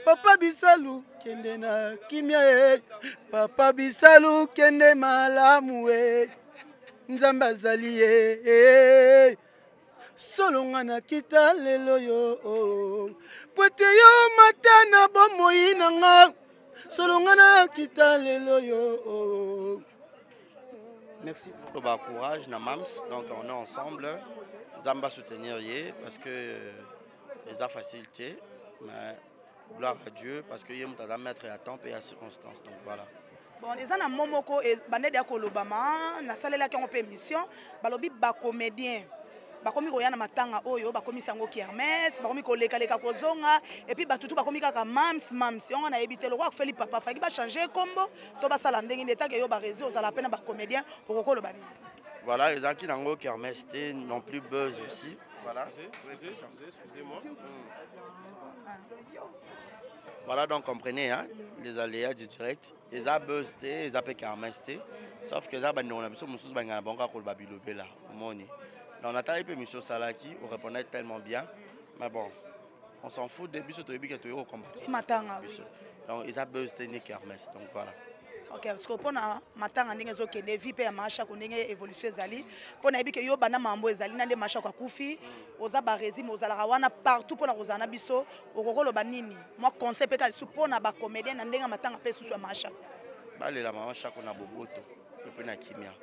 Papa Bisalou kende na kimia ye. Papa Bisalou kende malamu ye. Nzamba zali ye. Solonga na kita lelo yo. Pote yo matana bomoyi nanga. Solonga na kita lelo yo. Merci. Bah, courage, na Mams, donc on est ensemble. Zamba soutenir yé parce que les a facilité, mais gloire à Dieu parce que yé mutaza mettre à temps et à circonstance. Donc voilà. Bon, les gens momoko et bandé kolobama na salela ki on peut mission, balobi ba comédien. Bakomi koyana matanga oyo bakomi sango kermesse bakomi koleka leka kozonga et puis batutu bakomi kaka mams on a évité le roi Feli papa faki ba changer combo to ba sala ndenge ndeta ke yo ba réseau ça la peine ba comédien pour ko lobani. Voilà, les gens qui n'ont kermesse non plus buzz aussi. Voilà. Excusez-moi. Voilà, donc comprenez hein, les aléas du direct. Les a buzz les a pe kermesse sauf que ça ba on a besoin mususu ba ngana bonga ko babilobe là. Moni. On a talé peu Michel Salaki, on répondait tellement bien, mais bon, on s'en fout des bus autour que tu es au combat. Donc ils ont besoin de kermesse, donc voilà. Ok, parce que pour na matanga ndenge zo kende vie pe marcha ko ndenge évolution ezali, pour na ebike yo bana mambo ezali na nde marcha kwa kufi, oza ba résime ozala wana partout pour na ozana biso, okokolo banini. Moi conseil pe ka su pour na ba comédien na ndenge matanga pe su marcha. Ba le la marcha ko na boboto, et puis na kimia.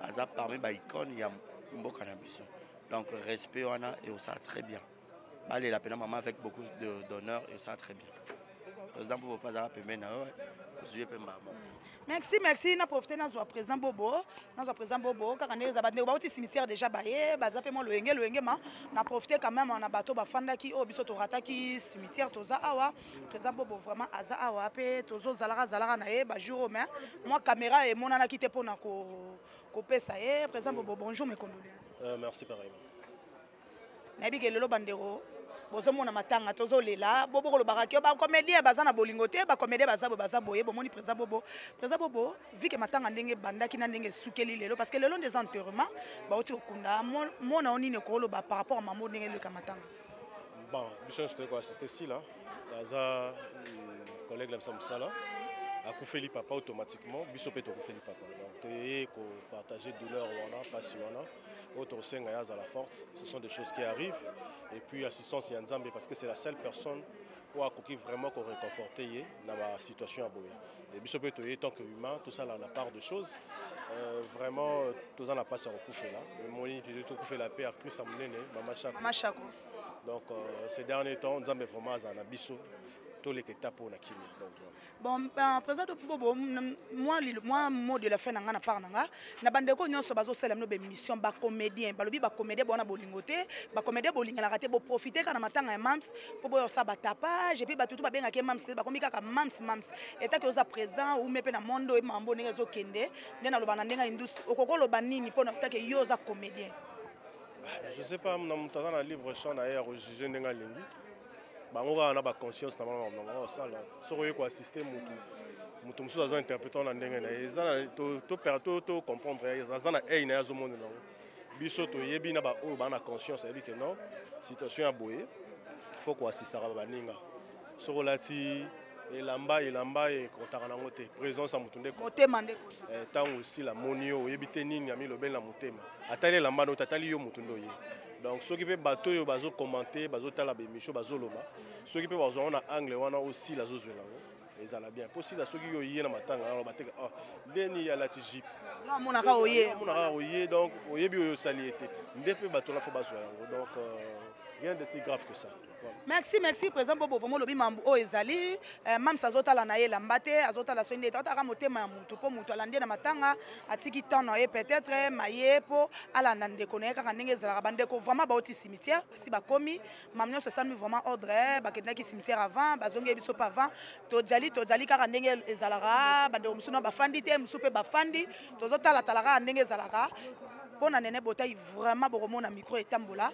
Aza parmi ba icône ya mboka na biso. Donc respect wana et ça très bien. Allez la peine maman avec beaucoup d'honneur et ça très bien. Président Bobo pas à pemena ouais. Merci na profiter na zo président Bobo, car on est zabane ba oti cimetière déjà baye, ba zape mo loenge ma na profiter quand même on a bateau ba fanda ki o biso to rata ki cimetière toza awa. Président Bobo vraiment aza awa pe tozo zalara na ye ba jour mais moi caméra et mon ana quitté pour na ko pesa ye. Président Bobo bonjour mes condoléances. Merci pareil. Nabi gelelo bandero bozo mona matanga tozo lela bobo ko lobaka ba comédien baza na bolingo te ba comédien baza boye bomoni président Bobo vu que matanga ndenge bandaki na ndenge sukeli lelo parce que lelo des enterrements ba oti okunda mona oni ne ko loba par rapport à maman ndenge le kamatanga. Bon, biso je ko assister ici là. Daza collègue là ça là. A koufeli papa automatiquement biso pe to koufeli papa. Donc te ko partager douleur wana passion wana. Autre senga à la forte, ce sont des choses qui arrivent et puis assistance Yanzambe parce que c'est la seule personne qui vraiment réconforter dans la situation à Boye. Et Bishop Etoye tant qu'humain, tout ça là la part de choses. Vraiment tout ça n'a pas se recouffer là. Mon ligne tout fait la paix actrice à Mama Chako. Donc ces derniers temps Nzambe vraiment à Bisso tous les étapes pour la kimia. Bon, président Bobo, moi mot de la fin na part nanga na bandeko nyonso bazo sala no be mission ba comédien balobi ba comédien bona bolingote ba comédien bolinga la raté bo profiter kana matanga ya mams po boyo sa ba tapage et puis ba tutu ba benga ke mams ba komika ka mams eta ke oza président ou mepe na mondo e mambo ndenge zo kende ndena loba na ndenga industrie okokolo ba nini po na ta ke yo za comédien. Je sais pas na mutana na libre champ na ya juger ndenga lingi. Bango na ba conscience na bango sala soko ko assister mutu musu azo interpréter na ndenge na ezana to comprendre ezana na yazo monde na biso to yebi na ba o ba na conscience ebi que non situation ya boye faut ko assister ba baninga soko lati elamba e kontaka na ngote présence à mutunde ko motema ndeko tant aussi la monio yebi te nini ami lobel na motema atali elamba no tatali yo mutundo ye. Donc ceux qui peuvent bateau yo bazo commenter bazo tala be micho bazo loba ceux qui peuvent bazo na angle wana aussi la zozo là ils ala bien possible ceux qui yo yé na matanga alors bateka ah deni ya la tijip non mona ka oye donc oyebi yo saliété ndepe bateau na fo bazo yango donc rien de si grave que ça. Merci président Bobo vraiment lobi mambo o ezali mam sazotala na ye lambate azotala so ndeta otaka motema ya mutu po mutu alandi na matanga atiki temps na ye peut-être maye po ala na ndeko na ye kaka ndenge ezalaka bandeko vraiment baoti cimetière si bakomi mam nyonso esalami vraiment ordre bakendaki cimetière avant bazongi biso pa avant tojali kaka ndenge ezalaka bandeko mosusu na bafandi te mosusu mpe bafandi tozotala talaka ndenge ezalaka mpo na nene botai vraiment bokomona micro etambola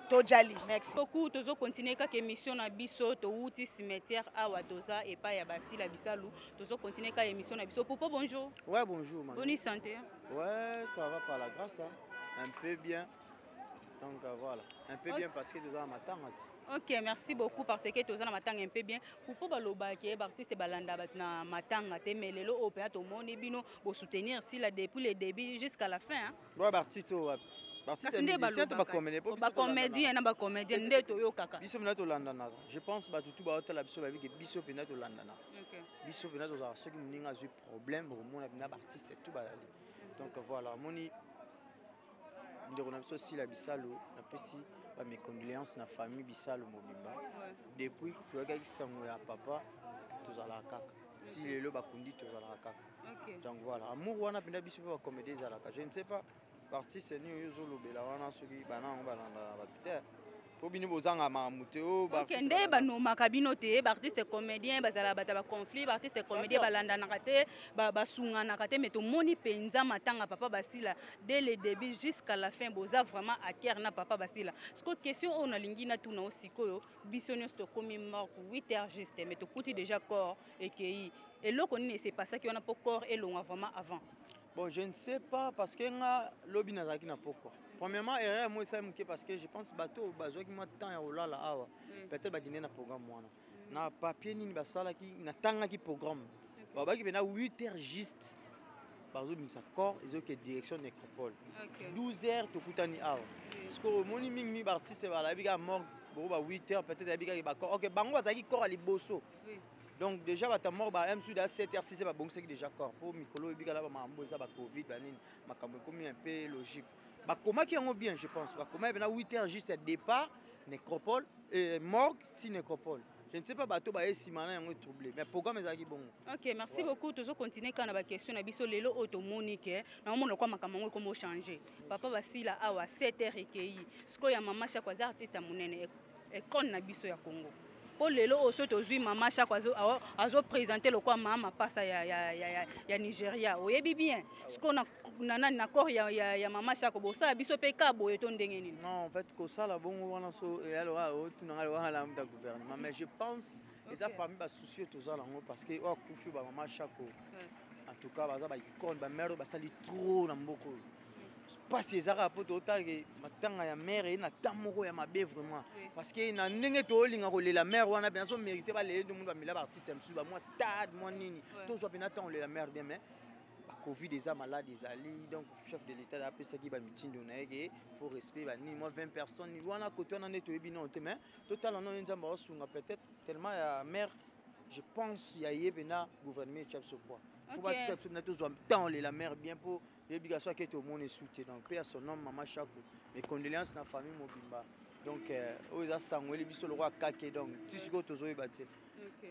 Tojali, merci beaucoup. Tozo continuer kaka émission na biso to wuti cimetière awa toza et pas ya basi la bisalu. Tozo continuer kaka émission na biso. Popo bonjour. Ouais bonjour. Bonne santé. Ouais ça va par la grâce hein. Un peu bien. Donc voilà, un peu bien parce que tu as ma tante. Ok, merci beaucoup parce que tu as matanga un peu bien. Pour pas baloba qui est artiste balanda na matanga te mais lelo opéra to moni bino pour soutenir si la depuis le début jusqu'à la fin. Ouais, artiste artiste musicien to ba comédien ba comédien na ba comédien ndeto yo kaka. Biso mena to landana. Je pense ba tout ba hôtel biso ba bi que biso pena to landana. OK. Biso pena to za ceux qui ninga eu problème pour mon na artiste tout ba. Donc voilà, moni ndeko na biso si la bisalo na pesi mes condoléances na famille Bissalo Mobimba. Depuis que je ya papa, tous à la kaka. Si les lots bakundi, tous à la kaka. Donc voilà, amour wana penda biso ba comédie à la kaka. Je ne sais pas, parti c'est ni yozo lobela wana soki bana on ba na ba po bino bozanga mamuteo ba. Ok, nde ba no makabino te, ba artiste comédien bazala bata ba conflit, ba artiste comédien balanda na kate, ba sunga na kate mais to moni penza matanga papa basila dès le début jusqu'à la fin boza vraiment à cœur na papa basila. Ce que question on a lingi na tuna osikoyo bisonyo sto komi mort 8h juste mais to kuti déjà corps et que et là qu'on ne sait pas ça qui on a pas corps et long vraiment avant. Bon, je ne sais pas parce que nga lobby nazaki na pourquoi. Premièrement, erreur moi ça parce que je pense bateau bazo qui moi temps ya olala awa. Peut-être ba guiné na programme wana. Na papier nini basala ki na tanga ki programme. Ba ba ki bena 8h juste. Bazo bimisa corps ils ont que direction nécropole. 12h to kutani awa. Parce que moni mingi ba artiste ba la biga mort bo ba 8h peut-être biga ba corps. OK, bango bazaki corps ali bosso. Donc déjà ba ta mort ba même sud à 7h 6h ba bon c'est déjà corps pour mikolo biga là ba mambo ça ba covid ba nini makambo comme un peu logique. Bah comment qui en bien je pense bah comment maintenant 8h juste départ nécropole et morgue si nécropole je ne sais pas bateau ba esimana yango troublé mais programme ezaki bon. OK, merci beaucoup toujours continuer quand na ba question na biso lelo automonique na mona kwa makambo comme changer papa basila awa 7h ekei siko ya mama chaque artiste munene e kon na biso ya Congo pour lelo oso tozui mama chaque azo présenter le quoi mama passe ya Nigeria oyebi bien ce qu'on a na corps ya mama chaque bosa biso pe ka boye to ndenge nini. Non en fait ko sala bongo wana so et alors tu na la gouvernement mais je pense les a parmi ba soucieux tous là parce que o kufi ba mama chaque en tout cas ba ba icône ba mère ba sali trop na mboko pas si ezaka po total que matanga ya mère ina tamoko ya mabe vraiment parce que na ndenge to linga ko la mère wana bien sûr mérité ba le monde ba mila ba artiste msu ba moi stade moi nini to so pena tant la mère bien mais Covid des malades des alliés donc chef de l'état a appelé ça qui va mitindo na yeke faut respect ba ni moi 20 personnes ni wana côté on en est to ebino te mais total on a nzamba sunga peut-être tellement ya mère je pense ya yebena gouvernement chap ce point faut pas que absolument tous temps la mère bien pour l'obligation que tout le monde est soutenu donc père son nom maman chaque mes condoléances na famille Mobimba donc oza sangweli biso le roi kake donc tu siko tozo yebate.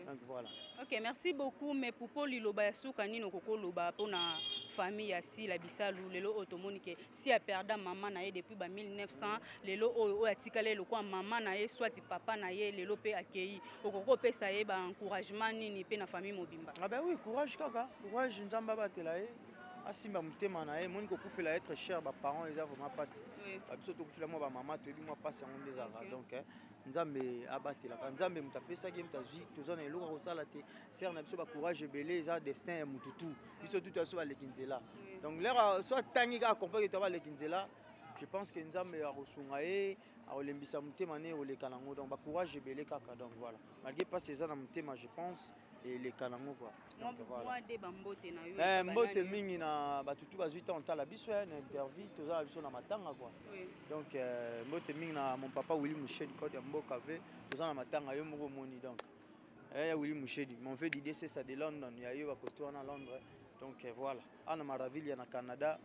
Donc voilà. OK, merci beaucoup mais pour Paul Liloba suka nino koko loba pona famille ya si la bisalu lelo automonique si a perda maman na ye depuis 1900 lelo o atikale le quoi maman na ye soit papa na ye lelo pe akei okoko pesa ye ba encouragement nini pe na famille Mobimba. Ah ben oui, courage kaka, courage nzamba batela ye. Asimba mutema na ye moni ko kufela être cher ba parents ils a vraiment passé. Ba biso to kufela mo ba maman to bi mo passé en des arts donc nzambe abatela ka nzambe mutapesa ki mutazwi tozana eloko ko sala te ser na biso ba courage belé za destin ya mututu biso tout aso ba lekinzela donc l'air soit tangi ka accompagner to ba lekinzela je pense que nzambe ya kosunga ye a olembisa mutema ne olekana ngo donc ba courage belé kaka donc voilà malgré pas ces na mutema je pense et les kanango quoi donc voilà moi de bambote na yo mbote mingi na batutu bazwi ta ontala biso ya na interview toza biso na matanga quoi donc mbote mingi na mon papa Willy Mouchedi code mboka ve toza na matanga yo moko moni donc Willy Mouchedi mon fait d'idée c'est ça de London ya yo ba koto na Londres donc voilà ana maraville ya na Canada.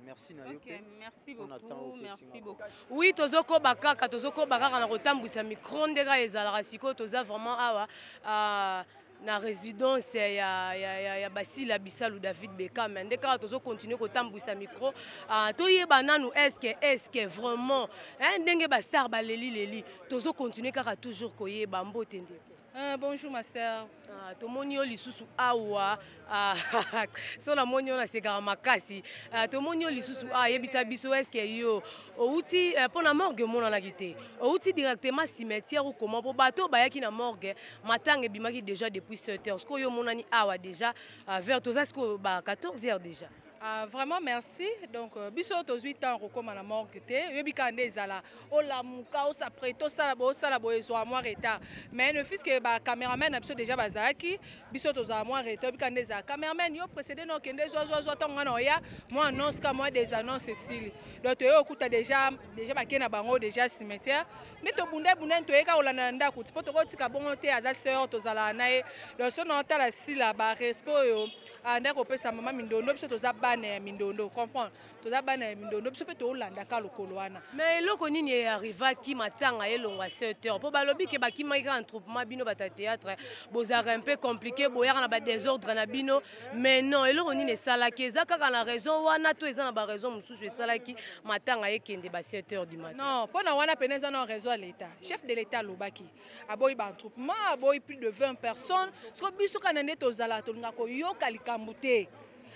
Merci na yo. OK, merci beaucoup. Merci beaucoup. Oui, tozoko bakaka na kotambwisa micro ndeka ezalaka siko toza vraiment awa na résidence ya basila bisalu David Beckham ndeka tozo continuer kotambwisa micro toyeba nanu est-ce que vraiment ndenge ba star ba leli tozo continuer kaka toujours koyeba mbote nde. Bonjour ma sœur. Tomoni lisusu awa so la moni on a segara makasi tomoni lisusu yebisa biso est-ce que yo outi pour la morgue mona na kité outi directement cimetière ou comment pour bateau bayaki na morgue matanga bimaki déjà depuis 7h ce que yo monani awa déjà vers toza ce que 14h déjà. Vraiment merci. Donc, biso to 8 ans comme la mort que t'es. Yobi kande zala. O la muka o sa preto sala bo ezo moi retard. Mais ne fût que ba caméraman a biso déjà bazaki. Biso to za moi retard. Yobi kande za caméraman yo précédé no kende zo tonga no ya. Moi annonce ka moi des annonces Cécile. Donc yo okuta déjà ba kena bango déjà cimetière. Ne to bunde to eka olana ndako. Tipo to kotika bongo te aza sœur to zala nae. Donc so no ta la sila ba respo yo. Anda ko pesa mama mindondo biso to za bana mindondo comprendre to za bana mindondo biso pe to landa ka lokolo wana mais loko nini e arriva ki matanga elongwa 7h po balobi ke baki maika entroupement bino bata théâtre bozara un peu compliqué boyaka na ba désordre na bino mais non eloko nini esalaki eza kaka na raison wana to eza na ba raison mosusu esalaki matanga ekende ba 7h du matin non pona wana peneza na raison à l'état chef de l'état lobaki aboyi ba entroupement aboyi plus de 20 personnes so biso kana nde tozala tolinga koyoka likambo te.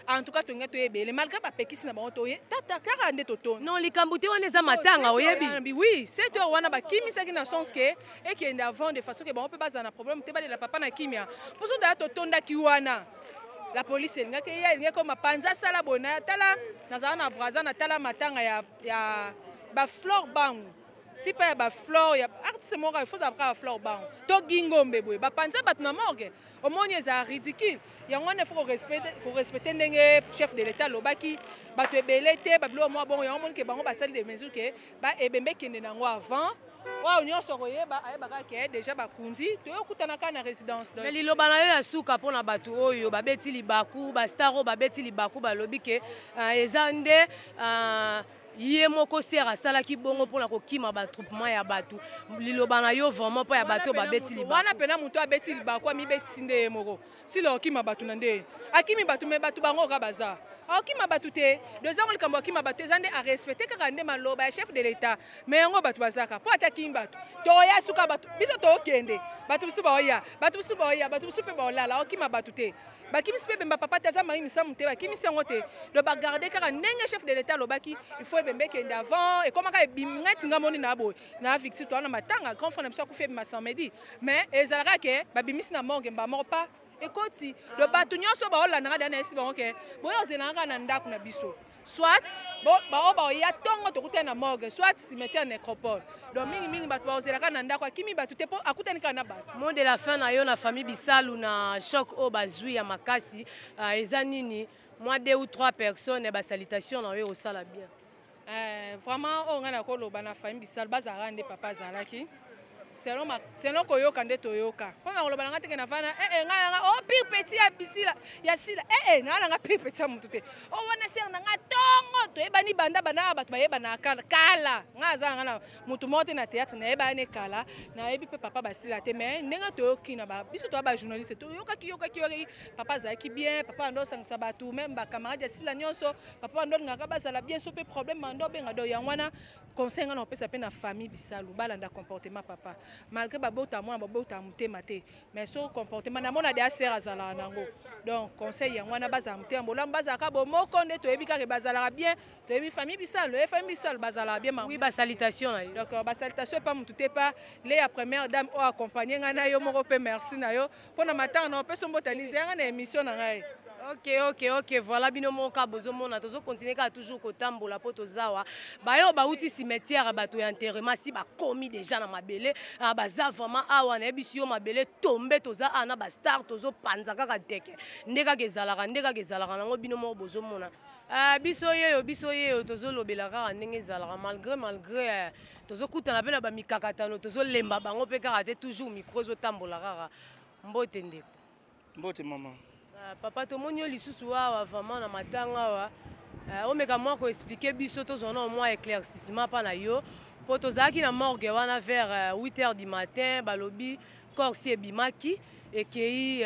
En tout cas, tu es belle. Malgré pas pékis na bango toye. Tata kaka nde toto. Non, likambo te wana eza matanga oyebi. Oui, c'est toi wana ba kimi ça qui na sens que et qui est avant de façon que bon on peut pas avoir problème te ba de la papa na kimia. Pour ça da totonda ki wana. La police elinga ke ya elinga comme panza sala bona tala nazana na braza na tala matanga ya ba fleur bang. Si pas ba fleur ya artiste mo il faut d'après fleur bang. To gingombe boy ba panza bat na morgue. Au moins c'est ridicule. Il y a un faut respecter ndenge chef de l'état lobaki bato ebele te bablo mo bon ya monde ke bango ba salle de mesures ke ba ebembe kende nango avant wa union soroye ba ayebaka ke déjà bakundi to yokutana ka na résidence mais liloba na yo ya suka pona bato oyo babeti libaku ba staro babeti libaku balobi ke ezande ye moko sera salaki bongo pona kokima ba troupement ya bato liloba na yo vraiment pa ya bato babeti libaku wana pena muto abeti libaku ami beti sinde moko si lo kima bato nande akimi bato me bato bango ka baza akima bato te 2 ans likambo akima bato zande a respecter kaka nde maloba ya chef de l'état mais yango bato bazaka po ataki bato to ya suka bato biso to okende bato biso ba oya bato biso ba oya bato biso pe ba olala akima bato te bakimi sipe bemba papa taza mai misamu te bakimi sengo te do ba garder kaka ndenge chef de l'état lobaki il faut bembe kende avant et comment ka bimngati ngamoni na boy na victime to na matanga grand frère na biso ku fe masamedi mais ezalaka ke ba bimisi na morgue mba mort pas ekoti do bato nyonso ba olanda ngada na esi bango ke boyo zenanga na ndako na biso soit ba ya tongo to kutana morgue soit cimetière nécropole donc mingi bato ba ozelaka na ndako akimi bato te po akutani kana bato mot de la fin na yo na famille Bisalu na choc o bazui ya makasi eza nini moi 2 ou 3 personnes ba salutation na yo au sala bien vraiment on ngana ko loba na famille Bisalu bazara nde papa zalaki selon koyoka nde toyoka mpona koloba nanga teke na vana nga o pire petit ya bisila ya sila nga nanga pire petit ya motu te o wana ser nanga tongo toyebani banda bato bayebana kala nga aza nanga na motu moko te na théâtre nayebani kala nayebi mpe papa basila te mais ndenge toyoki na biso toya bajournaliste toyokaki papa azalaki bien papa ando osangisa bato meme bacamarade ya sila nyonso papa ando olingaka bazala bien so mpe problème ando obenga do yango wana conseil nga na opesa mpe na famille Bisalu balanda comportement papa malgré babota mwana babota mutema te mais so comportement na mona de asera azala nango donc conseil yango wana bazala mutema bolambo bazalaka bomoko nde toyebi kaka bazalaka bien toyebi famille Bisalu famille Bisalu bazalaka bien oui ba salutation na yo donc ba salutation pas mutu te pas les première dame o accompagner nga na yo moko pe merci na yo pona matanga na opesa mbotanize nga na émission na ngai Ok, voilà, bino moka bozo mona tozo continuer ka toujours kotambola po tozawa. Bayo bauti cimetière bato ya enterrement si ba komi déjà na mabele, baza vraiment awa na ebisio mabele tombe toza ana ba star tozo panza kaka teke. Ndeka kezalaka nango bino mo bozo mona. Biso yeyo tozo lobela kaka ndenge ezalaka malgré tozo kutana pe na ba mikakatano tozo lemba bango pe kaka te toujours micro zo tambola kaka. Mbote ndeko. Mbote maman. Papa tomoni lisusu awa vraiment na matanga awa omeka mwa ko expliquer biso tozona au moins éclaircissement pa na yo po tozalaki na morgue wana vers 8h du matin balobi corps si ebimaki ekei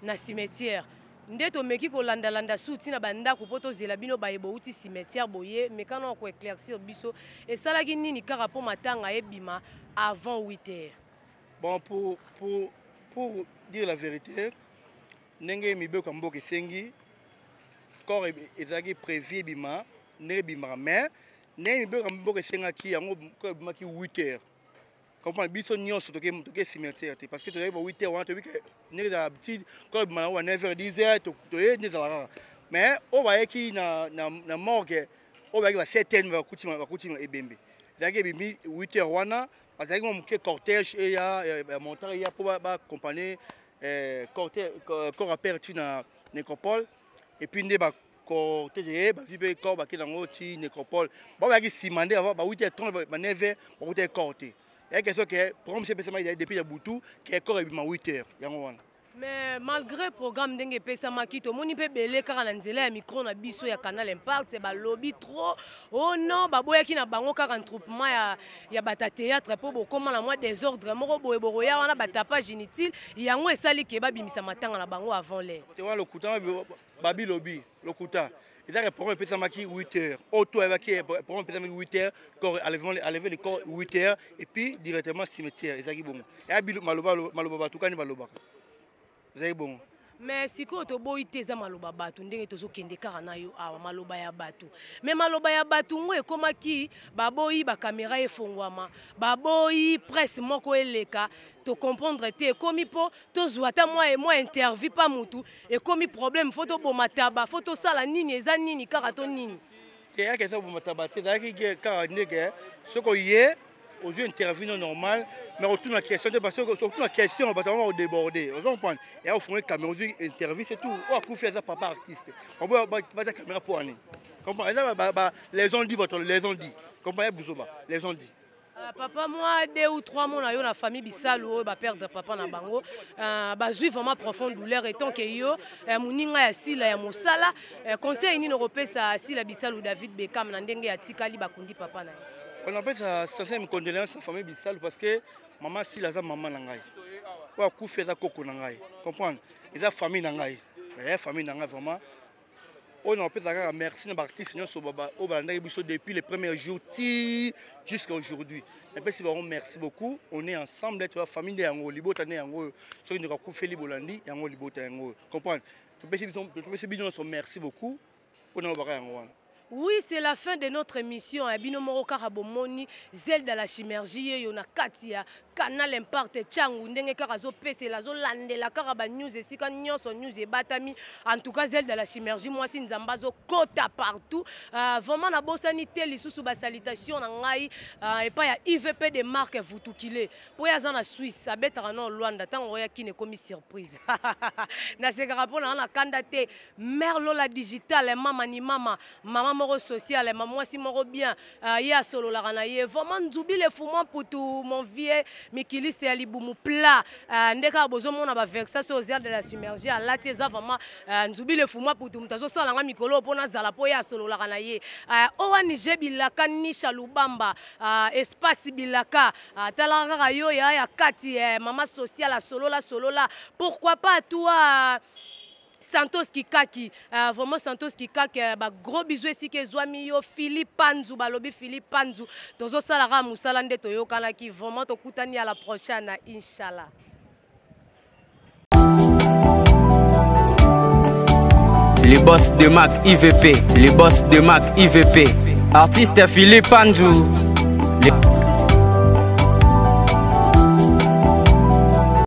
na cimetière nde tomeki kolandalanda suti na bandako po tozela bino bayebo uti cimetière boye mekana ko éclaircir biso esalaki nini kaka po matanga ebima avant 8h. Bon pour dire la vérité ndenge mibeko mboka esengi corps ezalaki prévu ebima ndenge ebimaka mais ndenge mibeko mboka esengaki yango ebimaki 8h comprendre biso nyonso toke cimetière te parce que toyaki ba 8h wana toyebi ndenge ezala habitude corps ebima nango ba 9h 10h toye nde ezalaka mais on va qui na morgue on va certaines va continuer ebembe zaki bimi 8h wana parce que mon cortège et ya montant ya pour ba accompagner cortège corps aperti na nécropole et puis ndé ba cortège ba vibe corps ba kilango ti nécropole ba ki simandé avant ba 8h30 ba 9h ba côté cortège et question que pour monsieur pesama depuis ya butu que corps ebima 8h yango wana. Mais malgré programme ndenge pesa makito moni pe belé kaka na nzela ya micro na biso ya Canal Impact c'est ba lobby trop oh non ba boya ki na bango kaka regroupement ya bata théâtre po bokoma na moi désordre moko boye boroya wana batapage inutile yango esali ke ba bimisa matanga na bango avant l'air c'est wa lokuta babi lobby lokuta ils ont répondu pesa maki 8h auto évacué pour pesa maki 8h corps enlever le corps 8h et puis directement cimetière ezaki bongo ya bilo maloba batukani baloba. Bon. Mais si ko to boyi teza maloba batu ndenge tozo kende kaka na yo awa maloba ya batu mais maloba ya batu ngo ekomaki baboyi ba caméra efongwama baboyi presse moko eleka to comprendre te komi po to zwata moi interview pa mutu e komi problème photo bomataba photo sala nini eza nini kaka to nini ke ya kesa bomataba te zaki kaka ndege soko ye aux yeux interview normal mais retourne la question de parce que surtout la question on va déborder on comprend et au fond une caméra interview c'est tout on a pu faire ça papa artiste on va la caméra pour aller comprend les ont dit les ont dit comprend Bouzoba les ont dit papa moi 2 ou 3 mois na yo na famille Bisalu ba perdre papa na bango ba zui vraiment profonde douleur étant que yo muninga ya sila ya mosala conseil ni européen sila Bisalu David Beckham na ndenge ya tikali bakundi papa na on appelle ça sincère condoléances à famille Bisalu parce que maman si la maman na ngai wa kufa za koko na ngai comprendre eza famille na ngai famille na ngai vraiment on appelle ça merci na artiste nyonso baba o balanda biso depuis les premiers jours jusqu'à aujourd'hui et puis merci beaucoup on est ensemble être famille de yango libota ne yango so ni ka kufa libolandi yango libota yango comprendre merci beaucoup on a ba yango wana. Oui, c'est la fin de notre émission. Binomoro Karabomoni, Zelda la Chimergie, Yona Katia, Canal Impact, Tchangou, Ndenge Karazo PC, la Zolande, la Karaba News, et Sika Nyonso News et Batami. En tout cas, Zelda la Chimergie, moi, c'est Nzambazo, Kota partout. Vraiment, la Bossanité, les sous-bas salutations, et pas y IVP des marques, vous tout qu'il est. Pour y aller en Suisse, ça bête à non loin d'attendre, on y a qui n'est commis surprise. Na se garapon, on a candidaté, Merlo la digitale, maman ni maman, maman moro social, maman si moro bien, ya solo la ranaye. Vraiment, n'oublie les fumants pour tout mon vieux, Mikiliste ya libumu plat. Ndeka bozo mona ba vexation aux airs de la Chimergie, la tieza vraiment, n'oublie les fumants pour tout. Mtazo sala nga mikolo pona zala po ya solo la ranaye. Owa nije bilaka ni Chalubamba, espace bilaka, talanga yo ya kati, maman social la solo la. Pourquoi pas toi? Santos Kikaki, vraiment Santos Kikaki, gros bisous ici que Zwami yo Philippe Panzu, balobi Philippe Panzu, tozo salara musalande toyo kanaki, vraiment to kutani à la prochaine, Inch'Allah. Les boss de Mac IVP, les boss de Mac IVP, artiste Philippe Panzu.